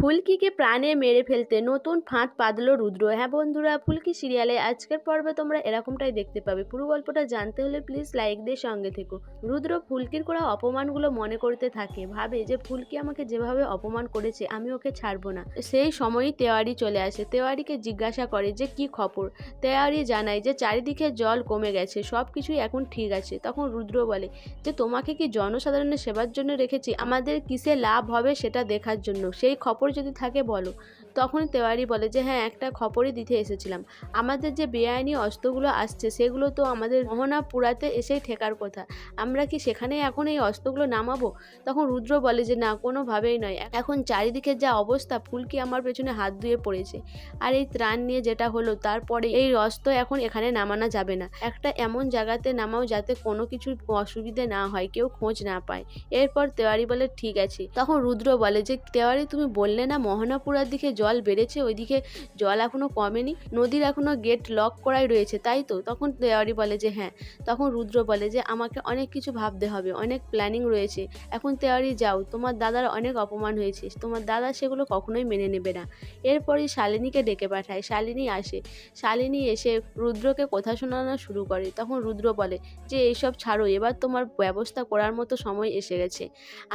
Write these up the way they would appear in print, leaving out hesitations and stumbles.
ফুলকিকে প্রাণে মেরে ফেলতে নতুন ফাঁদ পাতল রুদ্র। হ্যাঁ বন্ধুরা, ফুলকি সিরিয়ালে আজকের পর্বে তোমরা এরকমটাই দেখতে পাবে। পুরো গল্পটা জানতে হলে প্লিজ লাইক দিয়ে সঙ্গে থেকো। রুদ্র ফুলকির করা অপমানগুলো মনে করতে থাকে, ভাবে যে ফুলকি আমাকে যেভাবে অপমান করেছে আমি ওকে ছাড়বো না। সেই সময়ই তেওয়ারি চলে আসে। তেওয়ারিকে জিজ্ঞাসা করে যে কি খবর। তেওয়ারি জানায় যে চারিদিকে জল কমে গেছে, সবকিছুই এখন ঠিক আছে। তখন রুদ্র বলে যে তোমাকে কি জনসাধারণের সেবার জন্য রেখেছি, আমাদের কিসে লাভ হবে সেটা দেখার জন্য? সেই খবর যদি থাকে বলো। তখন তেওয়ারি বলে যে হ্যাঁ, একটা খবরই দিতে এসেছিলাম। আমাদের যে বেআইনি অস্ত্রগুলো আসছে সেগুলো তো আমাদের মোহনাপুরাতে এসেই ঠেকার কথা। আমরা কি সেখানে এখন এই অস্ত্রগুলো নামাবো? তখন রুদ্র বলে যে না, কোনোভাবেই নয়। এখন চারিদিকে যা অবস্থা, ফুলকি আমার পেছনে হাত ধুয়ে পড়েছে। আর এই ত্রাণ নিয়ে যেটা হলো, তারপরে এই অস্ত্র এখন এখানে নামানো যাবে না। একটা এমন জায়গাতে নামাও যাতে কোনো কিছু অসুবিধে না হয়, কেউ খোঁজ না পায়। এরপর তেওয়ারি বলে ঠিক আছে। তখন রুদ্র বলে যে তেওয়ারি, তুমি বললে না মোহনাপুরার দিকে জল বেড়েছে, ওইদিকে জল এখনো কমেনি, নদীর এখনো গেট লক করাই রয়েছে, তাই তো? তখন তেওয়ারি বলে যে হ্যাঁ। তখন রুদ্র বলে যে আমাকে অনেক কিছু ভাবতে হবে, অনেক প্ল্যানিং রয়েছে। এখন তেওয়ারি যাও, তোমার দাদার অনেক অপমান হয়েছে, তোমার দাদা সেগুলো কখনোই মেনে নেবে না। এরপরই শালিনীকে ডেকে পাঠায়। শালিনী আসে। শালিনী এসে রুদ্রকে কথা শোনানো শুরু করে। তখন রুদ্র বলে যে এইসব ছাড়ো, এবার তোমার ব্যবস্থা করার মতো সময় এসে গেছে।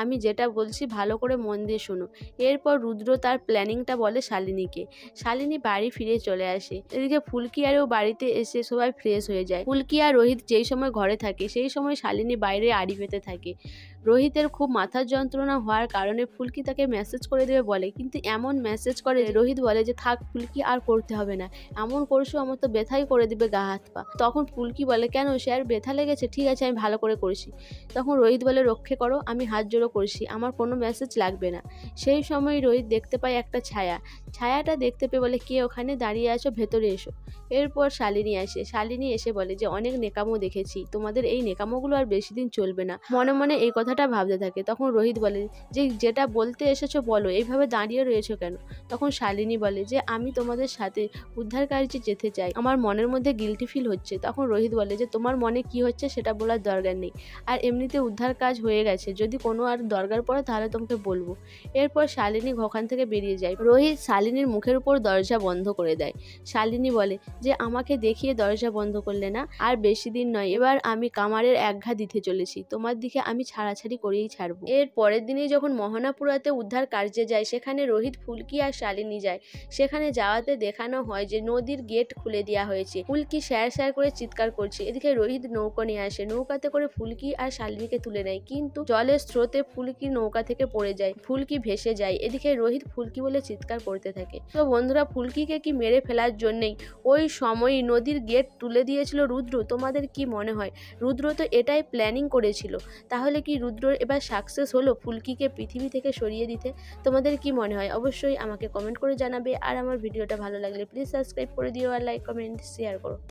আমি যেটা বলছি ভালো করে মন দিয়ে শোনো। এরপর রুদ্র তার প্ল্যানিংটা বলে শালিনীকে। শালিনী বাড়ি ফিরে চলে আসে। এদিকে ফুলকি আরও বাড়িতে এসে সবাই ফ্রেশ হয়ে যায়। ফুলকি আর রোহিত যেই সময় ঘরে থাকে সেই সময় শালিনী বাইরে আড়ি পেতে থাকে। রোহিতের খুব মাথার যন্ত্রণা হওয়ার কারণে ফুলকি তাকে মেসেজ করে দেবে বলে, কিন্তু এমন মেসেজ করে রোহিত বলে যে থাক ফুলকি, আর করতে হবে না, এমন করছো আমার তো ব্যথাই করে দিবে গা হাত পা। তখন ফুলকি বলে কেন, সে আর ব্যথা লেগেছে? ঠিক আছে, আমি ভালো করে করছি। তখন রোহিত বলে রক্ষে করো, আমি হাত জোড়ো করছি, আমার কোনো মেসেজ লাগবে না। সেই সময় রোহিত দেখতে পায় একটা ছায়া। ছায়াটা দেখতে পেয়ে বলে কে ওখানে দাঁড়িয়ে আছো, ভেতরে এসো। এরপর শালিনী আসে। শালিনী এসে বলে যে অনেক নেকামো দেখেছি, তোমাদের এই নেকামোগুলো আর বেশি দিন চলবে না। মনে মনে এই কথাটা ভাবতে থাকে। তখন রোহিত বলে যে যেটা বলতে এসেছো বলো, এইভাবে দাঁড়িয়ে রয়েছো কেন? তখন শালিনী বলে যে আমি তোমাদের সাথে উদ্ধার কার্যে যেতে চাই, আমার মনের মধ্যে গিল্টি ফিল হচ্ছে। তখন রোহিত বলে যে তোমার মনে কি হচ্ছে সেটা বলার দরকার নেই, আর এমনিতে উদ্ধার কাজ হয়ে গেছে, যদি কোনো আর দরকার পড়ে তাহলে তোমাকে বলবো। এরপর শালিনী ওখান থেকে বেরিয়ে যায়। রোহিত শালিনীর মুখের উপর দরজা বন্ধ করে দেয়। শালিনী বলে যে আমাকে দেখিয়ে দরজা বন্ধ করলে না, আর বেশি দিন নয়, এবার আমি কামারের একঘা দিতে চলেছি, তোমার দিকে আমি ছাড়াছাড়ি করেই ছাড়বো। এর পরের দিনই যখন মোহনাপুরাতে উদ্ধার কার্যে যায়, সেখানে রোহিত, ফুলকি আর শালিনী যায়। সেখানে যাওয়াতে দেখানো হয় যে নদীর গেট খুলে দেওয়া হয়েছে। ফুলকি স্যার স্যার করে চিৎকার করছে। এদিকে রোহিত নৌকা নিয়ে আসে। নৌকাতে করে ফুলকি আর শালিনীকে তুলে নেয়, কিন্তু জলের স্রোতে ফুলকি নৌকা থেকে পড়ে যায়, ফুলকি ভেসে যায়। এদিকে রোহিত ফুলকি বলে চিৎকার করতে থাকে। তো বন্ধুরা, ফুলকিকে কি মেরে ফেলার জন্যই ওই সময়ই নদীর গেট তুলে দিয়েছিল রুদ্র? তোমাদের কি মনে হয়? রুদ্র তো এটাই প্ল্যানিং করেছিল। তাহলে কি রুদ্র এবার সাকসেস হলো ফুলকিকে পৃথিবী থেকে সরিয়ে দিতে? তোমাদের কি মনে হয় অবশ্যই আমাকে কমেন্ট করে জানাবে। আর আমার ভিডিওটা ভালো লাগলে প্লিজ সাবস্ক্রাইব করে দিও, আর লাইক কমেন্ট শেয়ার করো।